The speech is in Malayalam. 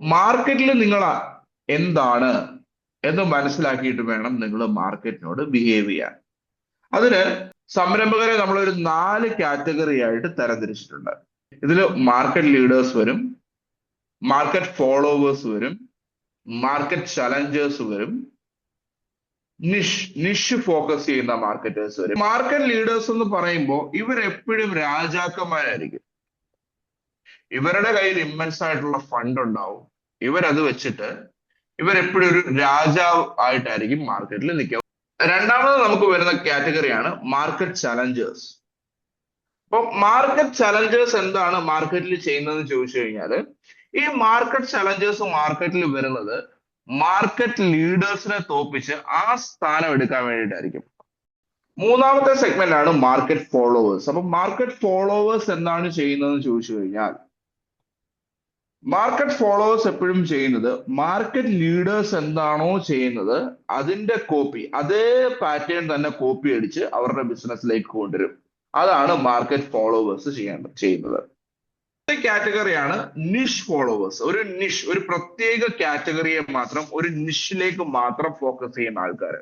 മാർക്കറ്റിൽ നിങ്ങൾ എന്താണ് എന്ന് മനസ്സിലാക്കിയിട്ട് വേണം നിങ്ങൾ മാർക്കറ്റിനോട് ബിഹേവ് ചെയ്യാൻ. അതിന് സംരംഭകരെ നമ്മളൊരു 4 കാറ്റഗറി ആയിട്ട് തരംതിരിച്ചിട്ടുണ്ട്. ഇതിൽ മാർക്കറ്റ് ലീഡേഴ്സ് വരും, മാർക്കറ്റ് ഫോളോവേഴ്സ് വരും, മാർക്കറ്റ് ചലഞ്ചേഴ്സ് വരും, നിഷ് ഫോക്കസ് ചെയ്യുന്ന മാർക്കറ്റേഴ്സ് വരും. മാർക്കറ്റ് ലീഡേഴ്സ് എന്ന് പറയുമ്പോൾ ഇവരെപ്പോഴും രാജാക്കന്മാരായിരിക്കും. ഇവരുടെ കയ്യിൽ ഇമ്മൻസ് ആയിട്ടുള്ള ഫണ്ട് ഉണ്ടാവും. ഇവരത് വെച്ചിട്ട് ഇവരെപ്പോഴും ഒരു രാജാവ് ആയിട്ടായിരിക്കും മാർക്കറ്റിൽ നിൽക്കുക. രണ്ടാമത് നമുക്ക് വരുന്ന കാറ്റഗറിയാണ് മാർക്കറ്റ് ചലഞ്ചേഴ്സ്. അപ്പൊ മാർക്കറ്റ് ചലഞ്ചേഴ്സ് എന്താണ് മാർക്കറ്റിൽ ചെയ്യുന്നതെന്ന് ചോദിച്ചു കഴിഞ്ഞാൽ, ഈ മാർക്കറ്റ് ചലഞ്ചേഴ്സ് മാർക്കറ്റിൽ വരുന്നത് മാർക്കറ്റ് ലീഡേഴ്സിനെ തോപ്പിച്ച് ആ സ്ഥാനം എടുക്കാൻ വേണ്ടിയിട്ടായിരിക്കും. മൂന്നാമത്തെ സെഗ്മെന്റ് ആണ് മാർക്കറ്റ് ഫോളോവേഴ്സ്. അപ്പൊ മാർക്കറ്റ് ഫോളോവേഴ്സ് എന്താണ് ചെയ്യുന്നതെന്ന് ചോദിച്ചു കഴിഞ്ഞാൽ, മാർക്കറ്റ് ഫോളോവേഴ്സ് എപ്പോഴും ചെയ്യുന്നത് മാർക്കറ്റ് ലീഡേഴ്സ് എന്താണോ ചെയ്യുന്നത് അതിന്റെ കോപ്പി, അതേ പാറ്റേൺ തന്നെ കോപ്പി അടിച്ച് അവരുടെ ബിസിനസ്സിലേക്ക് കൊണ്ടുവരും. അതാണ് മാർക്കറ്റ് ഫോളോവേഴ്സ് ചെയ്യുന്നത്. കാറ്റഗറിയാണ് നിഷ് ഫോളോവേഴ്സ്. ഒരു പ്രത്യേക കാറ്റഗറിയെ മാത്രം, ഒരു നിഷിലേക്ക് മാത്രം ഫോക്കസ് ചെയ്യുന്ന ആൾക്കാർ.